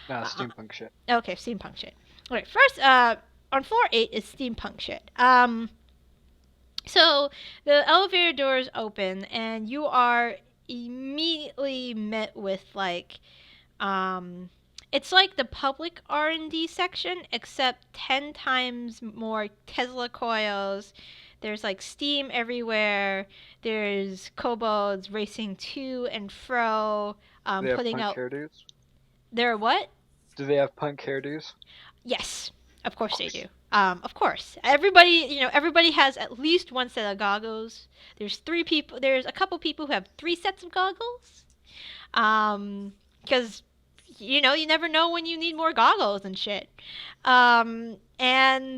Nah, steampunk shit. Okay, steampunk shit. Okay, first, on floor 8 is steampunk shit. So the elevator doors open, and you are immediately met with like, it's like the public R&D section, except 10 times more Tesla coils. There's like steam everywhere. There's kobolds racing to and fro, Do they have putting punk out. hairdos? They're what? Do they have punk hairdos? Yes, of Of course they course. do. Of course, everybody has at least one set of goggles. There's three people. There's a couple people who have three sets of goggles. Because you never know when you need more goggles and shit. And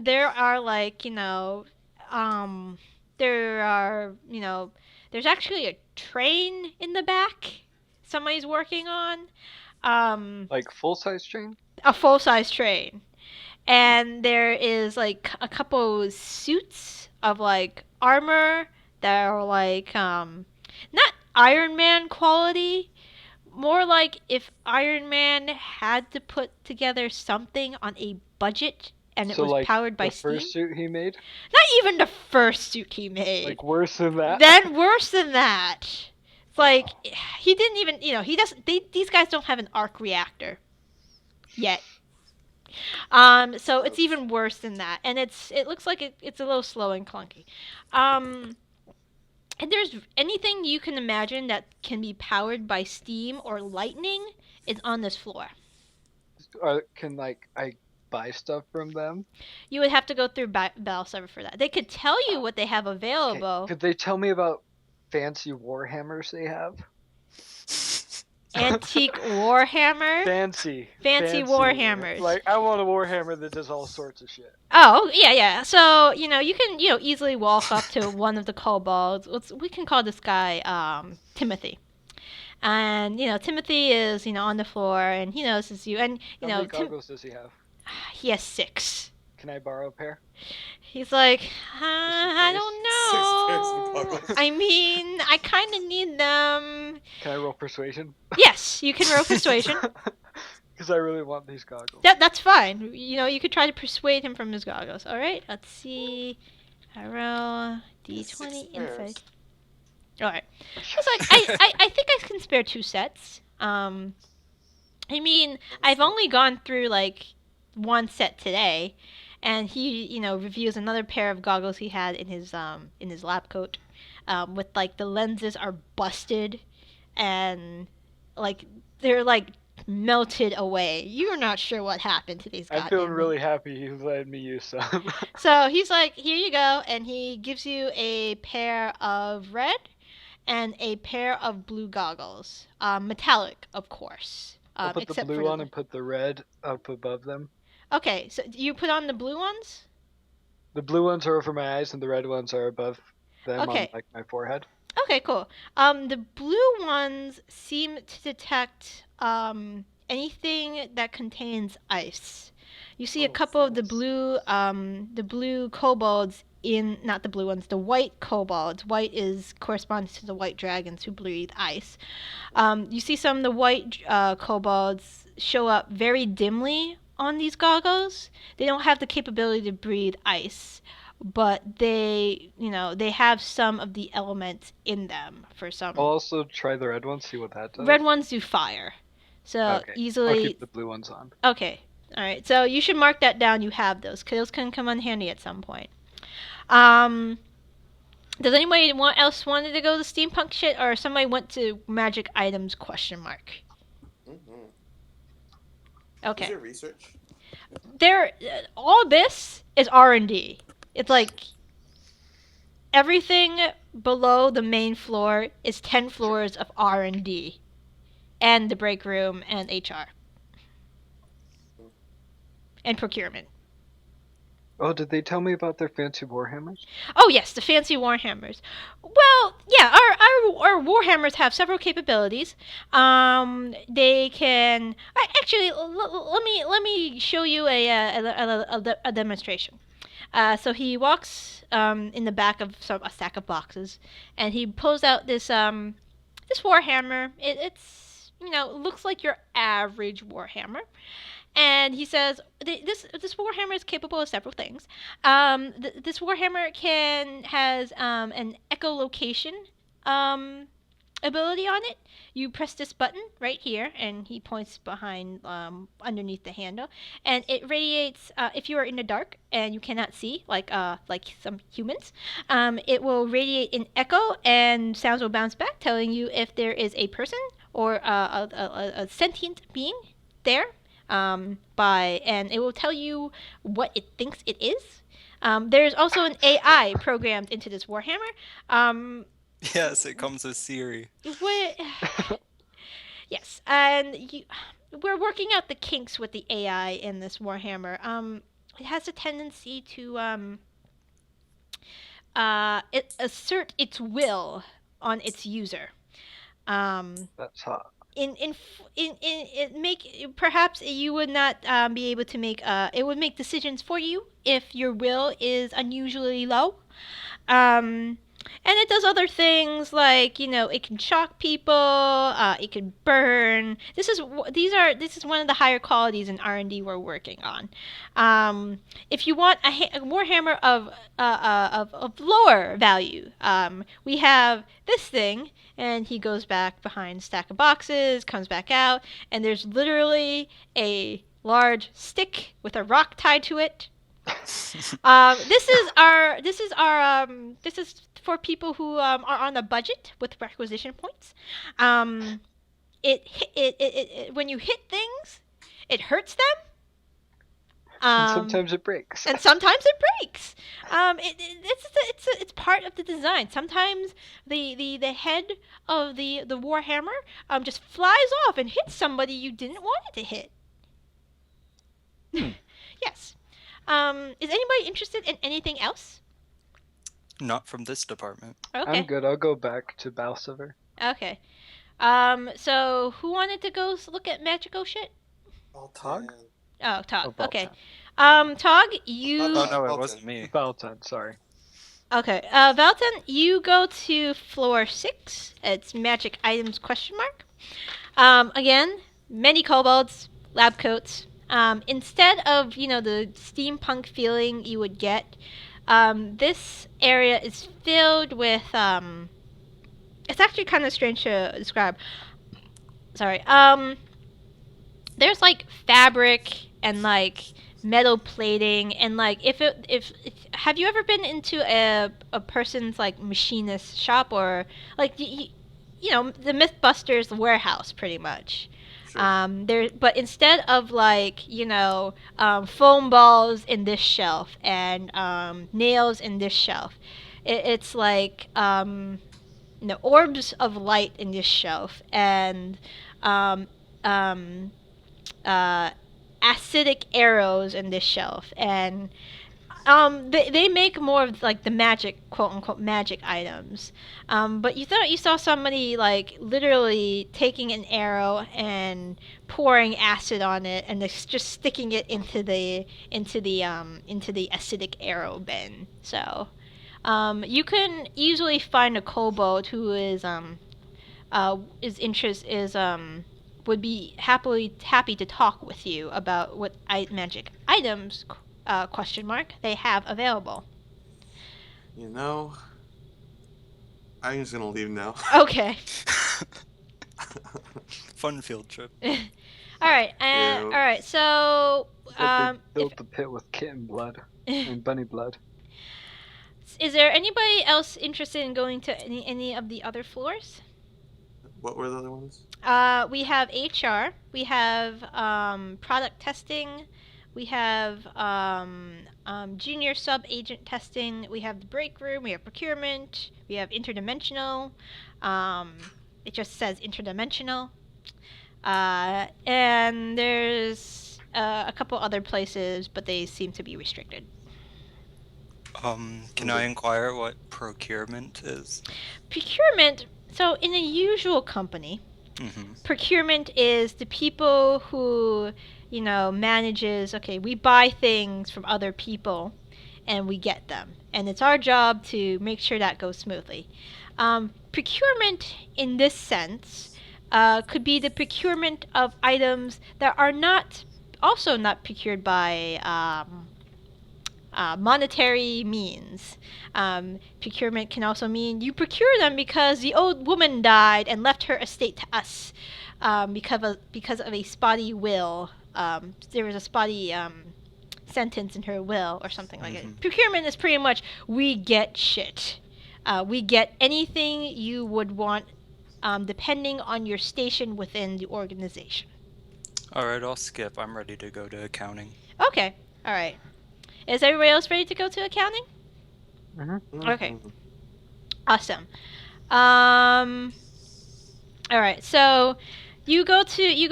there are like, um, there are, there's actually a train in the back somebody's working on. Um, Like full size train? a full size train. And there is like a couple suits of like armor that are like not Iron Man quality, more like if Iron Man had to put together something on a budget and it So was like powered by the steam. first suit he made? Not even the first suit he made. Like worse than that? Then worse than that. It's like he didn't even, he doesn't. These guys don't have an arc reactor yet. So it's even worse than that, and it looks like it's a little slow and clunky. Um, and there's anything you can imagine that can be powered by steam or lightning is on this floor. Can like I buy stuff from them? You would have to go through Balsever for that. They could tell you what they have available. Could they tell me about fancy warhammers they have? Antique warhammer. Fancy Warhammers. Like I want a warhammer that does all sorts of shit. Oh, yeah, yeah. So, you can, easily walk up to one of the kobolds. We can call this guy, Timothy. And, Timothy is, on the floor, and he notices you. And, How many goggles does he have? he has 6. Can I borrow a pair? He's like, I don't know. 6 pairs of goggles. I mean, I kind of need them. Can I roll persuasion? Yes, you can roll persuasion. Because I really want these goggles. That's fine. You could try to persuade him from his goggles. All right, let's see. I roll d20 insight. All right. It's like I think I can spare 2 sets. I mean, I've only gone through like 1 set today, and he reviews another pair of goggles he had in his lab coat, with like the lenses are busted, and like they're like melted away. You're not sure what happened to these goddamn. I feel really happy he let me use some. So he's like, here you go, and he gives you a pair of red and a pair of blue goggles. Metallic, of course. I'll put the except blue for on and put the red up above them. Okay, so you put on the blue ones? The blue ones are over my eyes and the red ones are above them on like my forehead. Okay, cool. The blue ones seem to detect anything that contains ice. You see a couple of the blue kobolds in, not the blue ones, the white kobolds. White corresponds to the white dragons who breathe ice. You see some of the white kobolds show up very dimly on these goggles. They don't have the capability to breathe ice, but they have some of the elements in them for some. I'll also try the red ones, see what that does. Red ones do fire, so okay. easily. I'll keep the blue ones on. Okay, all right. So you should mark that down. You have those, because those can come in handy at some point. Does anybody else wanted to go to steampunk shit, or somebody went to magic items ? Mm-hmm. Okay. Is there research? All this is R&D. It's like everything below the main floor is 10 floors of R&D, and the break room and HR and procurement. Oh, did they tell me about their fancy warhammers? Oh yes, the fancy warhammers. Well, yeah, our warhammers have several capabilities. They can actually let me show you a demonstration. So he walks in the back of a stack of boxes, and he pulls out this warhammer. It's looks like your average Warhammer. And he says this Warhammer is capable of several things. This Warhammer has an echolocation ability on it. You press this button right here, and he points behind underneath the handle, and it radiates. If you are in the dark and you cannot see, like some humans, it will radiate an echo, and sounds will bounce back, telling you if there is a person or a sentient being there. And it will tell you what it thinks it is. There's also an AI programmed into this Warhammer. Yes, it comes with Siri. Yes, and we're working out the kinks with the AI in this Warhammer. It has a tendency to assert its will on its user. That's hot. Perhaps you would not be able to make it would make decisions for you if your will is unusually low. And it does other things like, it can shock people, it can burn. This is one of the higher qualities in R&D we're working on. If you want a Warhammer of lower value, we have this thing, and he goes back behind a stack of boxes, comes back out, and there's literally a large stick with a rock tied to it. This is for people who are on a budget with requisition points. When you hit things, it hurts them. And sometimes it breaks. It's part of the design. Sometimes the head of the Warhammer just flies off and hits somebody you didn't want it to hit. Yes. Is anybody interested in anything else? Not from this department. Okay. I'm good. I'll go back to Balsever. Okay. So who wanted to go look at magical shit? TOG? Oh, TOG. Oh, Okay. Valtan. TOG, you... No, it wasn't me. Valtan, sorry. Okay. Valtan, you go to floor 6. It's magic items ? Again, many kobolds, lab coats. Instead of, the steampunk feeling you would get, this area is filled with, it's actually kind of strange to describe. Sorry. There's like fabric and like metal plating, and like if have you ever been into a person's like machinist shop, or like the Mythbusters warehouse pretty much? Sure. But instead of like foam balls in this shelf and nails in this shelf, it's like orbs of light in this shelf, and acidic arrows in this shelf, and they make more of like the magic, quote unquote magic items. But you thought you saw somebody like literally taking an arrow and pouring acid on it, and just sticking it into the acidic arrow bin. So you can easily find a kobold who would be happy to talk with you about what magic items they have available. I'm just gonna leave now. Okay. Fun field trip. All right. So They built the pit with kitten blood and bunny blood. Is there anybody else interested in going to any of the other floors? What were the other ones? We have HR. We have product testing. We have junior sub-agent testing. We have the break room. We have procurement. We have interdimensional. It just says interdimensional. And there's a couple other places, but they seem to be restricted. Can I inquire what procurement is? Procurement, so in a usual company, procurement is the people who, manages, okay, we buy things from other people and we get them. And it's our job to make sure that goes smoothly. Procurement, in this sense, could be the procurement of items that are not procured by monetary means. Procurement can also mean you procure them because the old woman died and left her estate to us because of a spotty will. There was a spotty sentence in her will or something like it. Procurement is pretty much we get shit. We get anything you would want depending on your station within the organization. Alright, I'll skip. I'm ready to go to accounting. Okay. All right. Is everybody else ready to go to accounting? Okay. Awesome. All right. So you go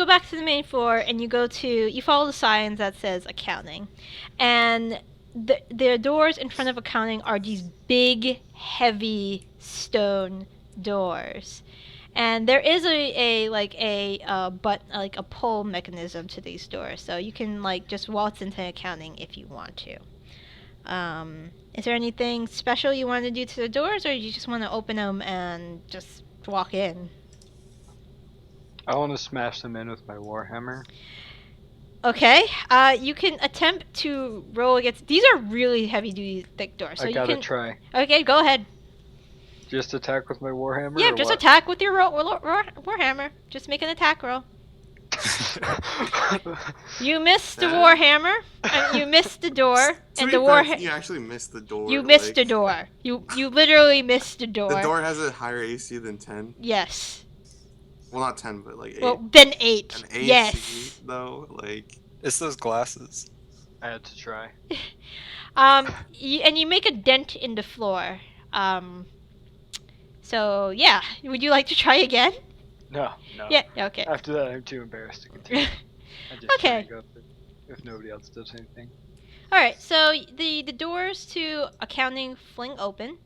back to the main floor and you follow the signs that says accounting, and the doors in front of accounting are these big, heavy stone doors. And there is a pull mechanism to these doors, so you can just waltz into accounting if you want to. Is there anything special you want to do to the doors, or you just want to open them and just walk in? I want to smash them in with my warhammer. Okay. You can attempt to roll against. These are really heavy-duty, thick doors. So I gotta try. Okay, go ahead. Just attack with my warhammer? Yeah, just attack with your warhammer. Just make an attack roll. You missed the warhammer, and you missed the door, and the warhammer. You actually missed the door. You missed the door. You literally missed the door. The door has a higher AC than 10. Yes. Well, not 10, but 8. Well, then 8. An AC, yes. Though, It's those glasses. I had to try. And you make a dent in the floor. So yeah, would you like to try again? No. Yeah. Okay. After that, I'm too embarrassed to continue. I just Okay. try to go if nobody else does anything. All right. So the doors to accounting fling open.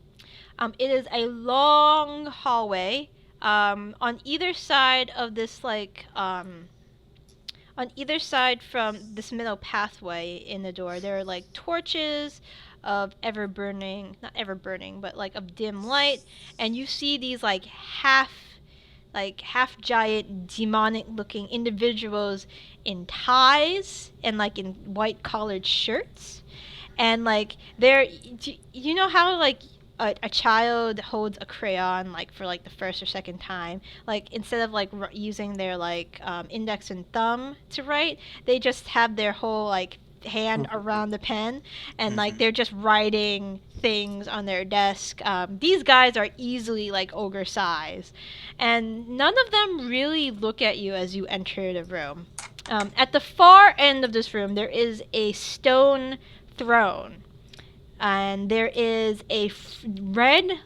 It is a long hallway. On either side of this on either side from this middle pathway in the door, there are torches of not ever burning, but of dim light, and you see these half giant demonic looking individuals in ties and in white collared shirts, and they're, you know how a child holds a crayon for the first or second time, instead of using their index and thumb to write, they just have their whole hand around the pen, and they're just writing things on their desk. These guys are easily ogre size, and none of them really look at you as you enter the room. At the far end of this room there is a stone throne, and there is a red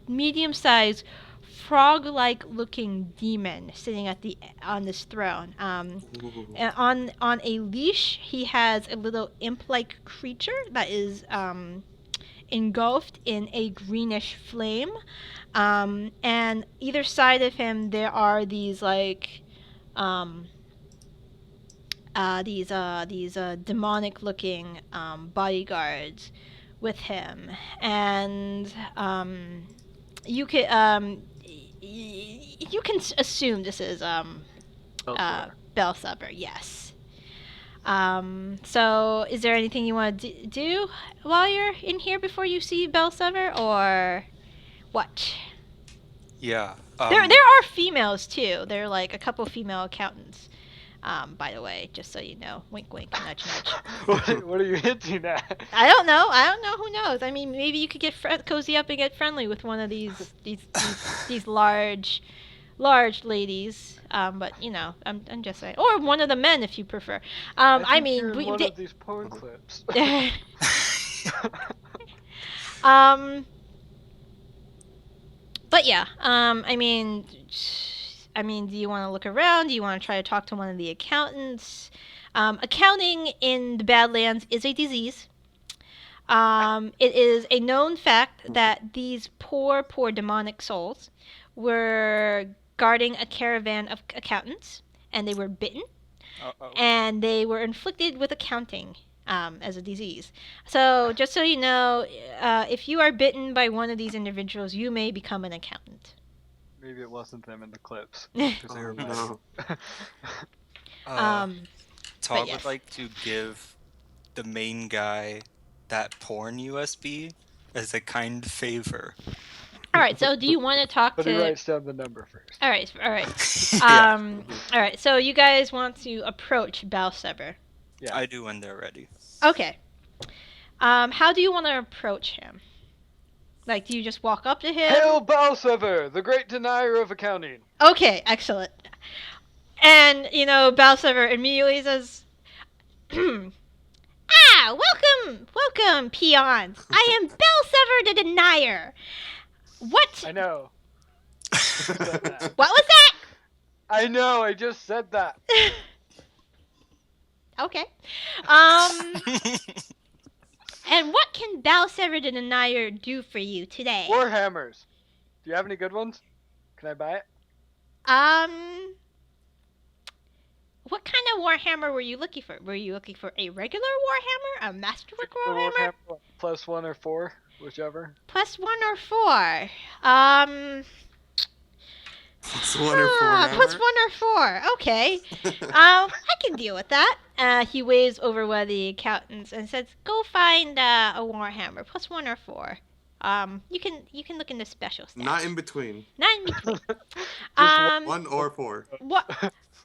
medium-sized frog-like looking demon sitting on this throne. And on a leash, he has a little imp-like creature that is engulfed in a greenish flame. And either side of him, there are these demonic-looking bodyguards with him, and you can assume this is Balsever. Yes. So is there anything you want to do while you're in here before you see Balsever, or what? Yeah. There are females too. There are a couple female accountants. By the way, just so you know, wink, wink, nudge, nudge. What are you hinting at? I don't know. Who knows? I mean, maybe you could get cozy up and get friendly with one of these large ladies. But I'm just saying, or one of the men if you prefer. I mean, you're in one of these porn clips. But yeah, I mean, do you want to look around? Do you want to try to talk to one of the accountants? Accounting in the Badlands is a disease. It is a known fact that these poor demonic souls were guarding a caravan of accountants, and they were bitten. And they were inflicted with accounting as a disease. So just so you know, if you are bitten by one of these individuals, you may become an accountant. Maybe it wasn't them in the clips. 'Cause they were mad. No. Tog yes. would like to give the main guy that porn USB as a kind favor. All right. So, do you want to talk But he to? writes down the number first. All right. All right. Yeah. All right. So, you guys want to approach Balsever? Yeah. I do when they're ready. Okay. How do you want to approach him? Like, do you just walk up to him? Hail Balsever, the great denier of accounting. Okay, excellent. And, Balsever immediately says, welcome, peons. I am Balsever the Denier. What? I know. Said that. What was that? I know, I just said that. Okay. And what can Balsever the Denier do for you today? Warhammers. Do you have any good ones? Can I buy it? What kind of Warhammer were you looking for? Were you looking for a regular Warhammer? A Masterwork Warhammer? Plus 1 or 4, whichever. Plus 1 or 4? Plus 1 or 4 Plus 1 or 4. Okay. I can deal with that. He waves over one of the accountants and says, "Go find a Warhammer. Plus 1 or 4. You can look in the special stats. Not in between. Not in between. 1 or 4. What?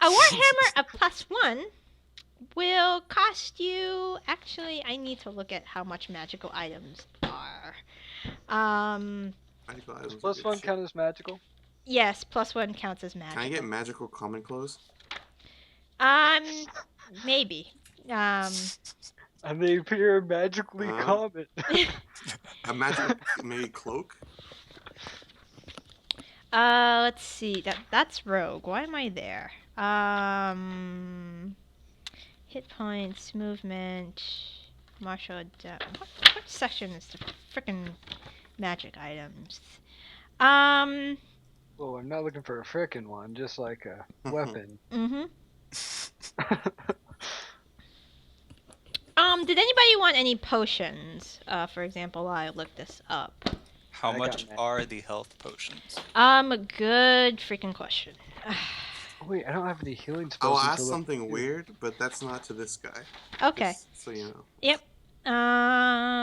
A Warhammer of plus 1 will cost you. Actually, I need to look at how much magical items are. Magical items Does plus are good 1 shit. count as magical? Yes, plus 1 counts as magical. Can I get magical common clothes? Maybe. And they appear magically common. A magical maybe cloak? Let's see. That's rogue. Why am I there? Hit points, movement, martial. What section is the frickin' magic items? Well, I'm not looking for a frickin' one, just like a weapon. Did anybody want any potions? For example, while I look this up. How I much got it. are the health potions? A good freaking question. Oh, wait, I don't have any healing I'll spells. ask until something level 2. weird, but that's not to this guy. Okay. Just so you know. Yep.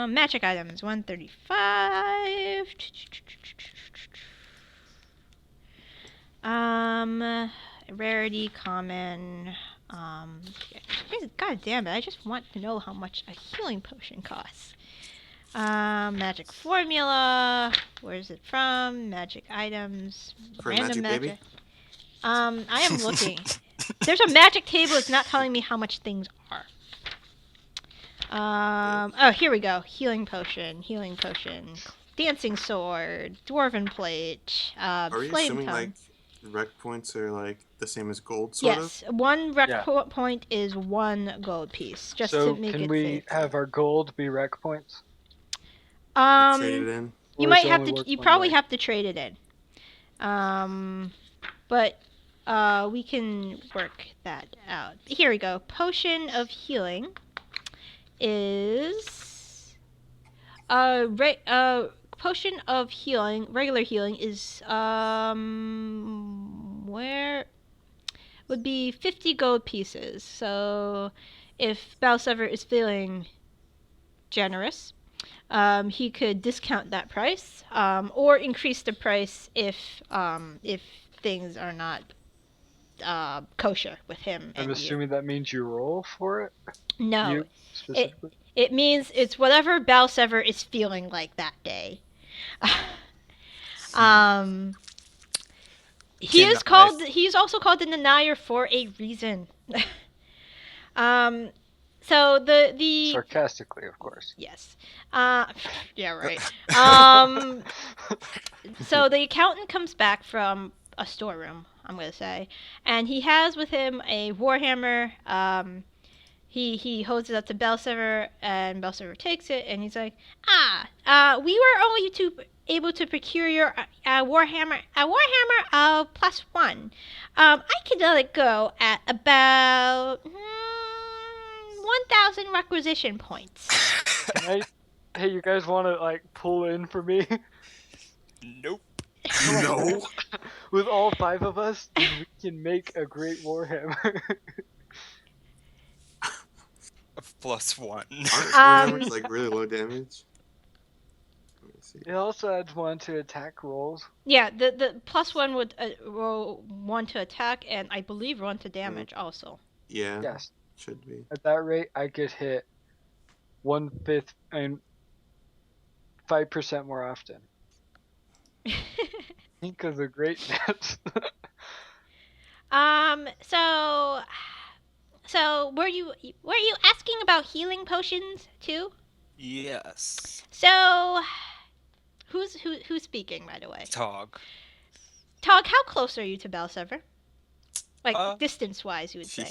Magic items, 135. Rarity, common. God damn it! I just want to know how much a healing potion costs. Magic formula. Where's it from? Magic items. For a Random magic baby? I am looking. There's a magic table. It's not telling me how much things are. Oh, here we go. Healing potion. Dancing sword. Dwarven plate. Are we flame assuming tongue. like rec points are like the same as gold, sort of? Yes, one rec Yeah. point is 1 gold piece. Just So, to make can it we safe. have our gold be rec points? Trade it in. You Or might does it have only to. work You one probably way? have to trade it in. But we can work that out. Here we go. Potion of healing is potion of healing. Regular healing is where would be 50 gold pieces. So if Balsever is feeling generous, he could discount that price, or increase the price if things are not kosher with him. I'm and assuming that means you roll for it? you. No, You specifically? it means it's whatever Balsever is feeling like that day. He is called. He's also called the Denier for a reason. So the Sarcastically, of course. yes. Yeah, right. So the accountant comes back from a storeroom, I'm going to say, and he has with him a warhammer. He holds it up to Balsever, and Balsever takes it, and he's like, we were only able to procure your warhammer, a warhammer of +1. I could let it go at about 1,000 requisition points. Hey, you guys want to, like, pull in for me? Nope. No. with all 5 of us, then we can make a great warhammer. +1. Aren't warhammers like really low damage? Let me see. It also adds 1 to attack rolls. Yeah, the +1 would roll 1 to attack, and I believe 1 to damage also. Yeah. Yes. Should be. At that rate, I get hit 1/5 and 5% more often. Think of the greatness. So were you asking about healing potions too? Yes. So who's speaking, by the way? TOG. Tog, how close are you to Balsever? Like distance wise, you would say.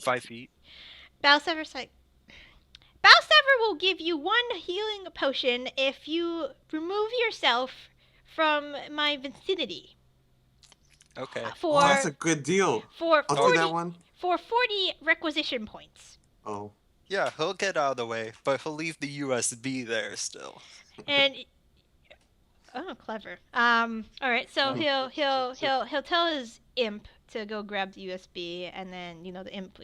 5 feet. Balsever's like, Balsever will give you 1 healing potion if you remove yourself from my vicinity. Okay. For that's a good deal. For I'll 40, do that one. For 40 requisition points. Oh. Yeah, he'll get out of the way, but he'll leave the USB there still. And clever. All right, so he'll tell his imp to go grab the USB, and then the imp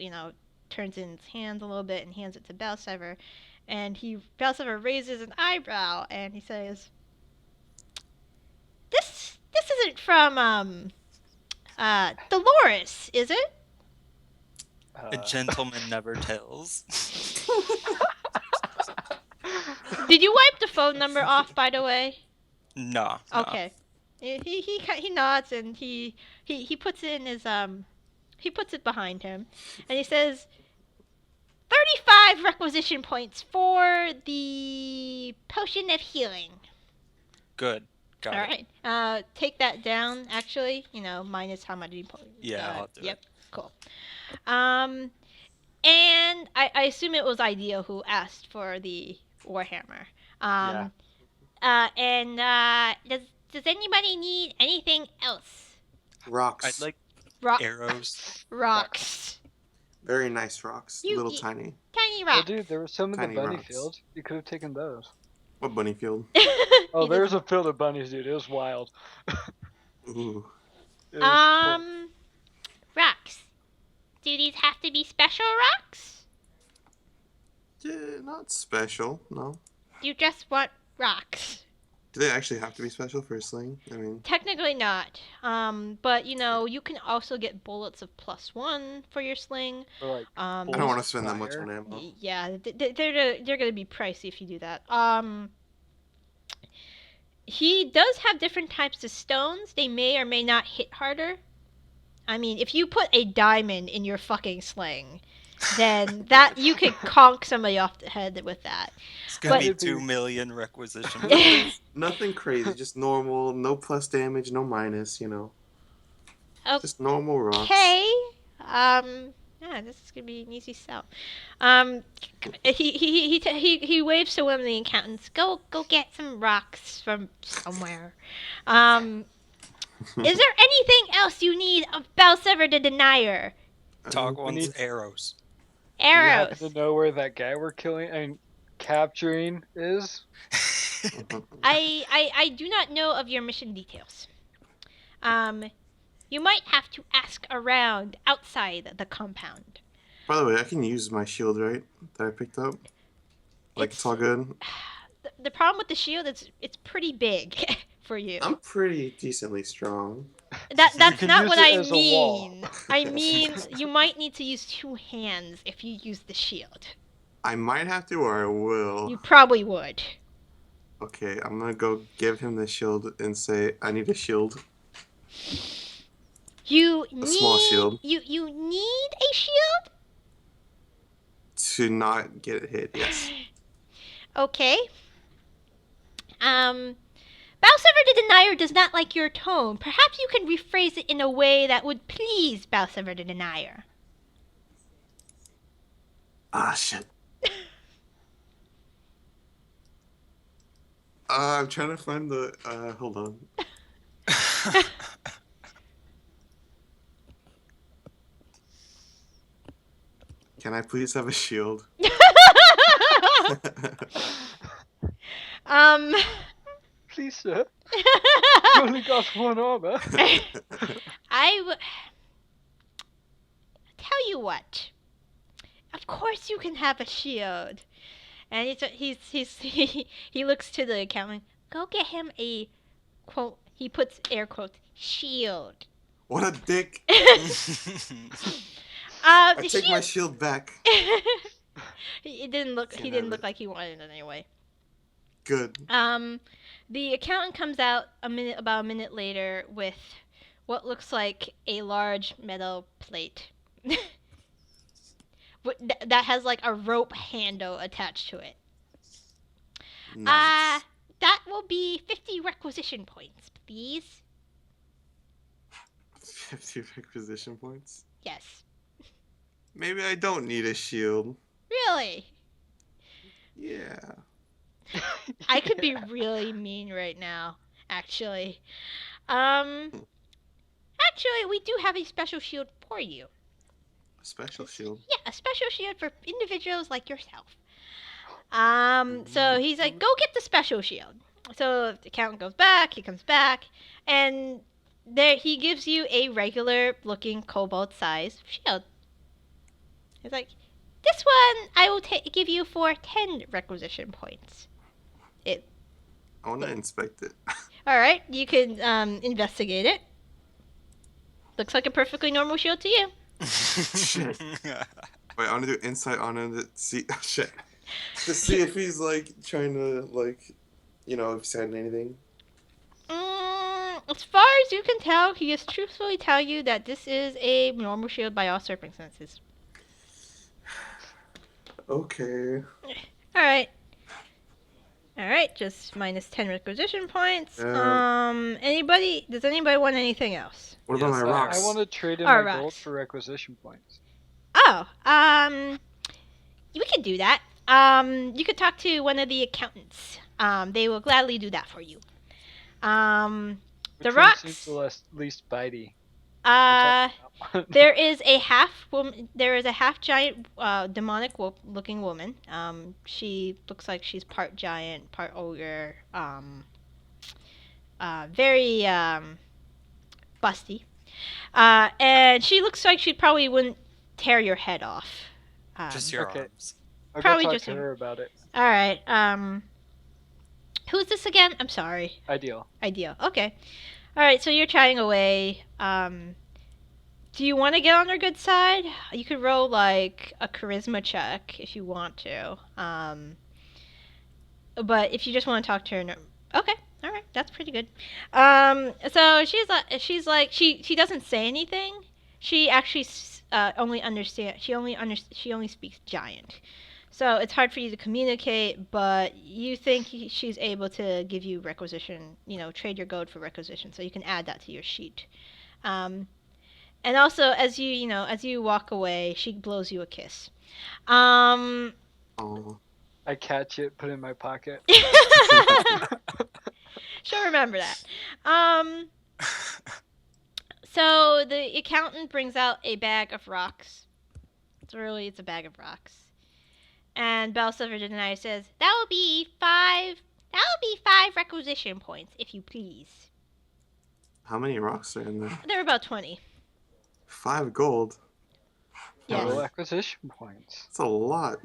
turns in his hands a little bit and hands it to Balsever, and Balsever raises an eyebrow and he says, "This isn't from Dolores, is it?" A gentleman never tells. Did you wipe the phone number off, by the way? No. Okay. He nods and he puts it in his he puts it behind him, and he says, 35 requisition points for the potion of healing. Good. Got it. All right. Take that down. Actually, minus how much you put. Yeah, I'll do it. Cool. And I assume it was Ideal who asked for the Warhammer. Yeah. And does anybody need anything else? Rocks. I'd like arrows. Rocks. Very nice rocks. Little tiny. Tiny Well, rocks. dude, there were some in the Tiny bunny rocks. field. You could have taken those. What bunny field? Oh, there's a field of bunnies, dude. It was wild. Ooh. It was cool. Rocks. Do these have to be special rocks? Yeah, not special, no. You just want rocks. Do they actually have to be special for a sling? I mean, Technically not. But you can also get bullets of +1 for your sling. Or, like, I don't want to spend that much on ammo. Yeah, they're gonna be pricey if you do that. He does have different types of stones. They may or may not hit harder. I mean, if you put a diamond in your fucking sling, then that you could conk somebody off the head with that. It's gonna be 2 million requisition. Nothing crazy, just normal, no plus damage, no minus, Just normal rocks. Okay. Yeah, this is gonna be an easy sell. He waves to one of the accountants. Go get some rocks from somewhere. Is there anything else you need of Balsever the Denier? TOG wants arrows. You Arrows. happen to know where that guy we're capturing is? I do not know of your mission details. You might have to ask around outside the compound. By the way, I can use my shield, right? That I picked up? It's all good? The problem with the shield is it's pretty big for you. I'm pretty decently strong. That's not use what it I as a wall. mean. I mean, you might need to use 2 hands if you use the shield. I might have to, or I will. You probably would. Okay, I'm gonna go give him the shield and say, I need a shield. Small shield. You need a shield? To not get hit, yes. Okay. Balsever the Denier does not like your tone. Perhaps you can rephrase it in a way that would please Balsever the Denier. Ah, shit. I'm trying to find the, hold on. Can I please have a shield? Please, sir. You only got one armor. Tell you what. Of course you can have a shield. And he looks to the accountant. Go get him a quote. He puts air quotes shield. What a dick! I take my shield back. It didn't look. He didn't look like he wanted it anyway. Good. The accountant comes out about a minute later with what looks like a large metal plate that has like a rope handle attached to it. Nice. That will be 50 requisition points, please. 50 requisition points? Yes. Maybe I don't need a shield. Really? Yeah. I could be really mean right now, actually. Actually, we do have a special shield for you. A special shield? Yeah, a special shield for individuals like yourself. So he's like, go get the special shield. So the accountant goes back, he comes back, and there he gives you a regular looking kobold size shield. He's like, this one I will give you for 10 requisition points. I want to inspect it. Alright, you can investigate it. Looks like a perfectly normal shield to you. Shit. Wait, I want to do insight on him to see. Shit. To see if he's like trying to if he's said anything. As far as you can tell, he is truthfully telling you that this is a normal shield by all circumstances. Okay. Alright, just minus 10 requisition points. Does anybody want anything else? What about my rocks? I want to trade in Our my gold rocks. for requisition points. Oh, we could do that. You could talk to one of the accountants. They will gladly do that for you. The Which one rocks. seems the least bitey? There is a half giant demonic looking woman. She looks like she's part giant, part ogre. Very busty. And she looks like she probably wouldn't tear your head off. Just your Okay. arms. I'll Probably go talk just to her about it. All right. Who's this again? I'm sorry. Ideal. Ideal. Okay. All right. So you're chatting away. Do you want to get on her good side? You could roll like a charisma check if you want to. But if you just want to talk to her, no. Okay. All right. That's pretty good. So she doesn't say anything. She actually only understands. She only speaks giant. So it's hard for you to communicate, but you think she's able to give you requisition, trade your gold for requisition, so you can add that to your sheet. And also, as you walk away, she blows you a kiss. Oh. I catch it, put it in my pocket. She'll remember that. So the accountant brings out a bag of rocks. It's a bag of rocks. And Balsever the Denier says, that will be 5 requisition points, if you please. How many rocks are in there? There are about 20. 5 gold. Yes. Total acquisition points. That's a lot.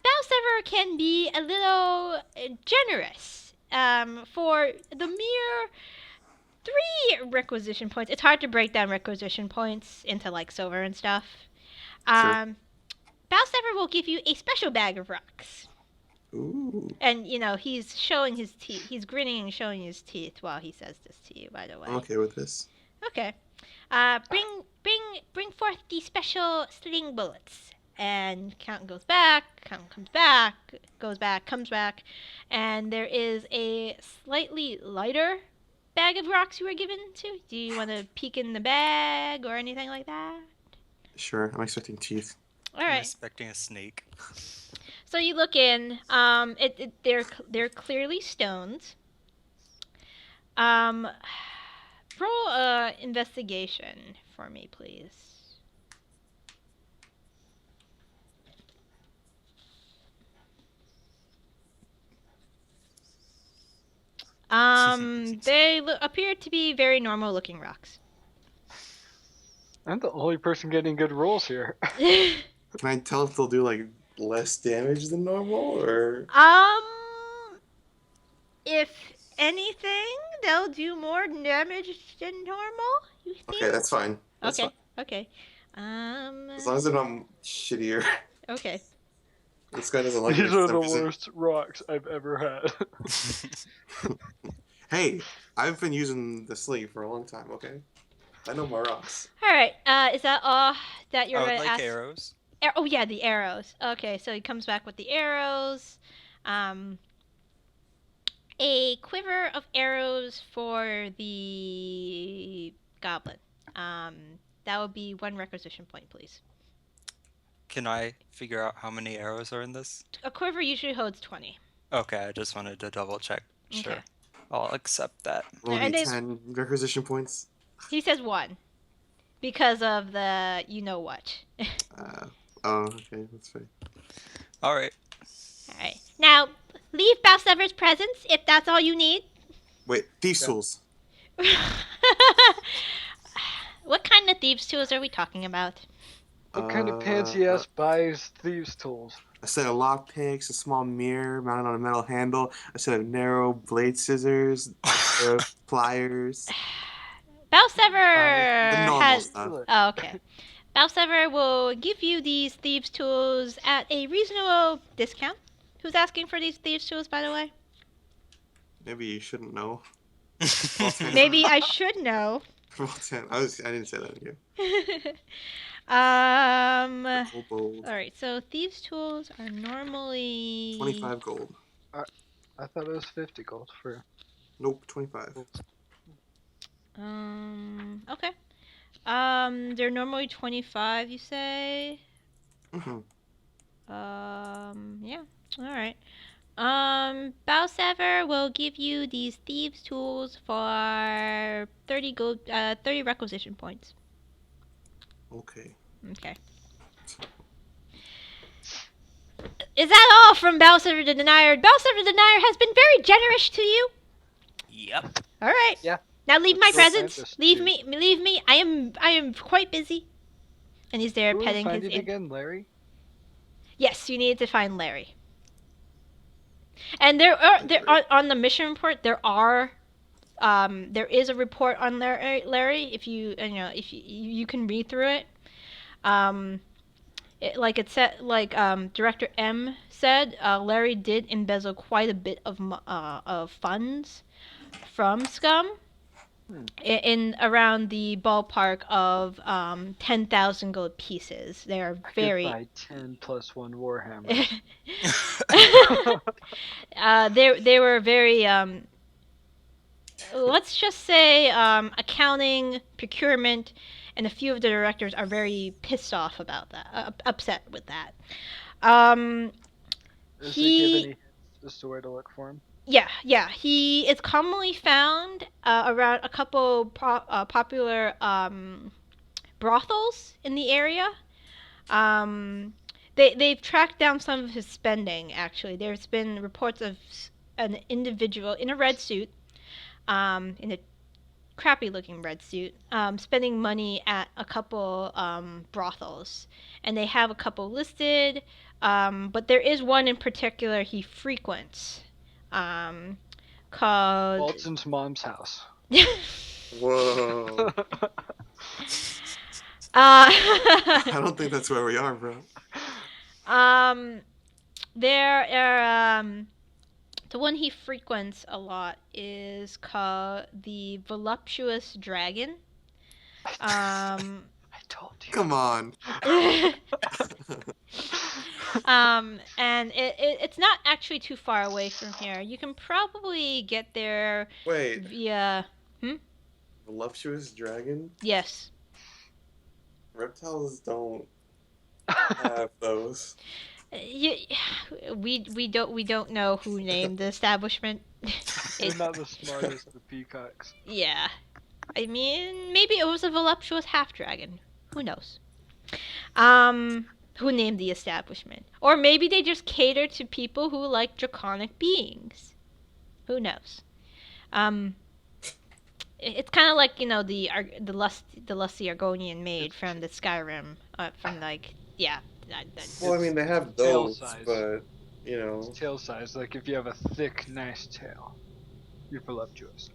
Balsever can be a little generous. For the mere 3 requisition points. It's hard to break down requisition points into like silver and stuff. Sure. Balsever will give you a special bag of rocks. Ooh. And, he's showing his teeth. He's grinning and showing his teeth while he says this to you, by the way. I'm okay with this. Okay. Bring forth the special sling bullets. And Count goes back, Count comes back, goes back, comes back. And there is a slightly lighter bag of rocks you were given to. Do you want to peek in the bag or anything like that? Sure, I'm expecting teeth. All I'm right. expecting a snake. So you look in. They're clearly stones. Roll a investigation for me, please. They appear to be very normal-looking rocks. I'm the only person getting good rolls here. Can I tell if they'll do like less damage than normal, or? If anything, they'll do more damage than normal. You think? Okay, that's fine. That's Okay. fine. Okay. As long as they're not shittier. Okay. This guy doesn't like These me. are the worst rocks I've ever had. Hey, I've been using the sleeve for a long time. Okay, I know my rocks. All right. Is that all that you're I going would to like ask? arrows. Oh yeah, the arrows. Okay, so he comes back with the arrows. A quiver of arrows for the goblin. That would be 1 requisition point, please. Can I figure out how many arrows are in this? A quiver usually holds 20. Okay, I just wanted to double check. Sure. Okay. I'll accept that. Will And be they- 10 requisition points. He says 1 because of the you know what. Oh, okay, that's fine. Alright. All right. Now, leave Balsever's presence if that's all you need. Wait, thieves' Yeah. tools. What kind of thieves' tools are we talking about? What kind of pansy ass buys thieves' tools? A set of lockpicks, a small mirror mounted on a metal handle, a set of narrow blade scissors, pliers. Balsever The normal has. stuff. Oh, okay. Balsever will give you these thieves' tools at a reasonable discount. Who's asking for these thieves' tools, by the way? Maybe you shouldn't know. Maybe I should know. Valtan. I didn't say that again. Kobold. All right. So thieves' tools are normally 25 gold. I thought it was 50 gold for. Nope, 25. Okay. They're normally 25, you say? Mm-hmm. Yeah. All right. Balsever will give you these thieves' tools for 30 gold, 30 requisition points. Okay. Okay. Is that all from Balsever the Denier? Balsever the Denier has been very generous to you. Yep. All right. Yeah. Now leave my Let's go presence. find this Leave dude. me. Leave me. I am quite busy. And he's there Who would petting find his. it again, Larry? Yes, you need to find Larry. And there are on the mission report. There is a report on Larry. If you can read through it. It said, Director M said, Larry did embezzle quite a bit of funds from SKUMB in around the ballpark of 10,000 gold pieces. They are very. Goodbye, 10 plus 1 Warhammer. They were very let's just say accounting, procurement, and a few of the directors are very pissed off about that, upset with that. Does he give any hints as to where to look for him? Yeah. He is commonly found around a couple popular brothels in the area. They've tracked down some of his spending. Actually, there's been reports of an individual in a red suit, in a crappy-looking red suit, spending money at a couple brothels, and they have a couple listed. But there is one in particular he frequents. Called Walton's mom's house. Whoa. I I don't think that's where we are, bro. there are the one he frequents a lot is called the Voluptuous Dragon. I told you. Come on. And it's not actually too far away from here. You can probably get there Wait, via. voluptuous dragon? Yes. Reptiles don't have those. We don't know who named the establishment. They're not the smartest of the peacocks. Yeah. I mean, maybe it was a voluptuous half dragon. Who knows? Who named the establishment? Or maybe they just cater to people who like draconic beings. Who knows? It's kind of like, you know, the lusty Argonian maid from the Skyrim, from like, yeah. Well, I mean, they have tail those, size. but you know. It's tail size. Like if you have a thick, nice tail, you're voluptuous.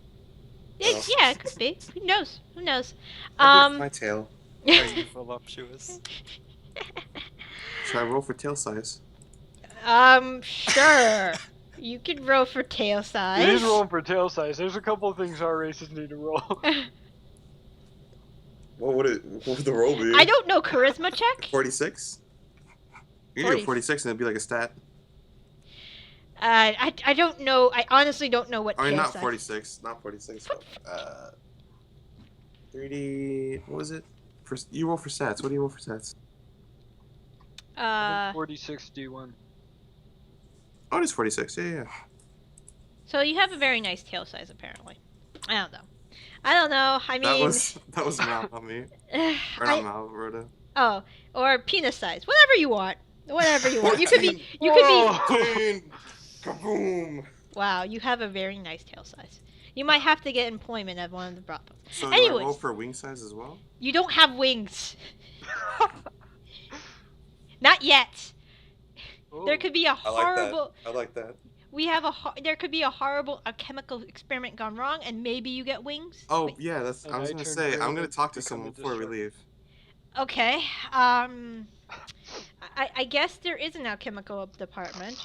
Well. Yeah, it could be. Who knows? Who knows? How big's my tail? Are you voluptuous? Should I roll for tail size? Sure. You could roll for tail size. It is rolling for tail size. There's a couple of things our races need to roll. What would the roll be? I don't know. Charisma check? 46? You can do 46 and it'd be like a stat. I don't know. I honestly don't know what I mean, tail not size. 46. Not 46. 30... What was it? You roll for stats. What do you roll for stats? 46 D1. Oh, it is 46. Yeah. So you have a very nice tail size, apparently. I don't know. I mean... That was Mal, not me. Or not Mal, Rhoda. Oh, or penis size. Whatever you want. You could be... Kaboom! Wow, you have a very nice tail size. You might have to get employment at one of the brothels. So do I roll for wing size as well? You don't have wings. Not yet. Oh. There could be a horrible... I like that. There could be a horrible chemical experiment gone wrong, and maybe you get wings. Oh, but... yeah, that's... I was gonna say, I'm gonna talk to someone before we leave. Okay. I guess there is an alchemical department.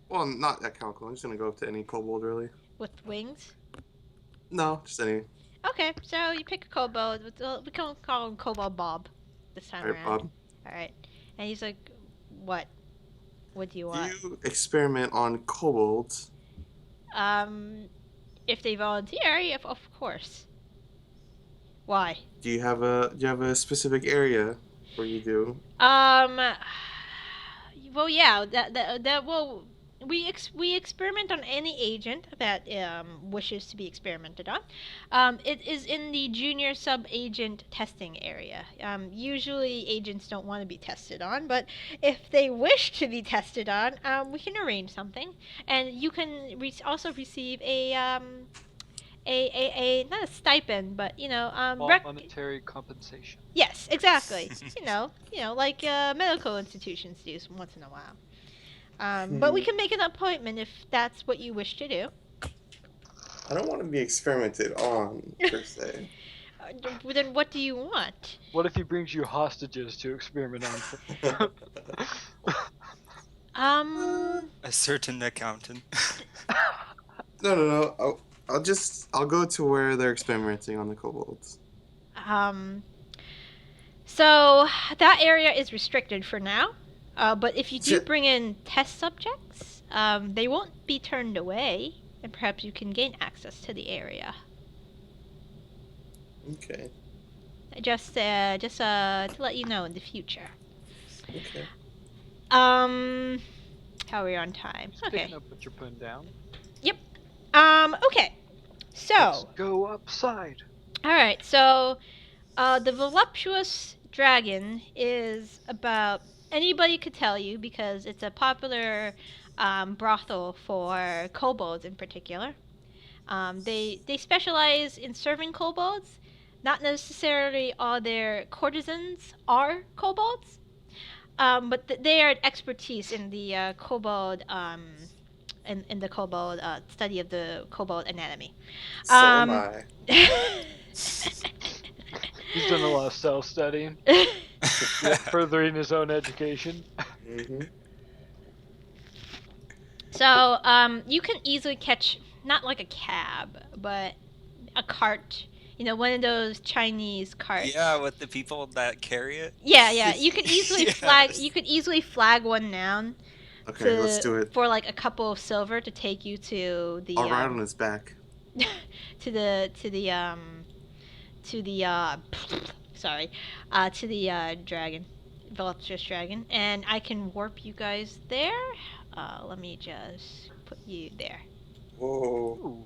Well, not that chemical. I'm just gonna go up to any kobold, really. With wings? No, just any. Okay, so you pick a kobold. We can call him Kobold Bob this time Alright, around. Bob. Alright. And he's like, what? What do you want? Do you experiment on kobolds? If they volunteer, yeah, of course. Why? Do you have a specific area where you do? Well, yeah, that will... We experiment on any agent that wishes to be experimented on. It is in the junior sub-agent testing area. Usually agents don't want to be tested on, but if they wish to be tested on, we can arrange something, and you can also receive a not a stipend, but you know, monetary compensation. Yes, exactly. you know, like medical institutions do once in a while. But we can make an appointment if that's what you wish to do. I don't want to be experimented on, per se. Then what do you want? What if he brings you hostages to experiment on? A certain accountant. No. I'll go to where they're experimenting on the kobolds. So that area is restricted for now. But if you do bring in test subjects, they won't be turned away, and perhaps you can gain access to the area. Okay. Just to let you know in the future. Okay. How are we on time? Okay. Picking up what you're putting down. Yep. Okay. So. Let's go upside. All right. So, the voluptuous dragon is about... Anybody could tell you because it's a popular brothel for kobolds in particular. They specialize in serving kobolds. Not necessarily all their courtesans are kobolds, but they are expertise in the kobold in the kobold study of the kobold anatomy. So am I. He's done a lot of self-studying, furthering his own education. Mm-hmm. So, you can easily catch, not like a cab, but a cart. You know, one of those Chinese carts. Yeah, with the people that carry it. Yeah. You could easily Yes. flag one down. Okay, let's do it. For like a couple of silver to take you to the. I'll ride on his back. to the dragon, voluptuous dragon, and I can warp you guys there. Let me just put you there. Whoa. Ooh.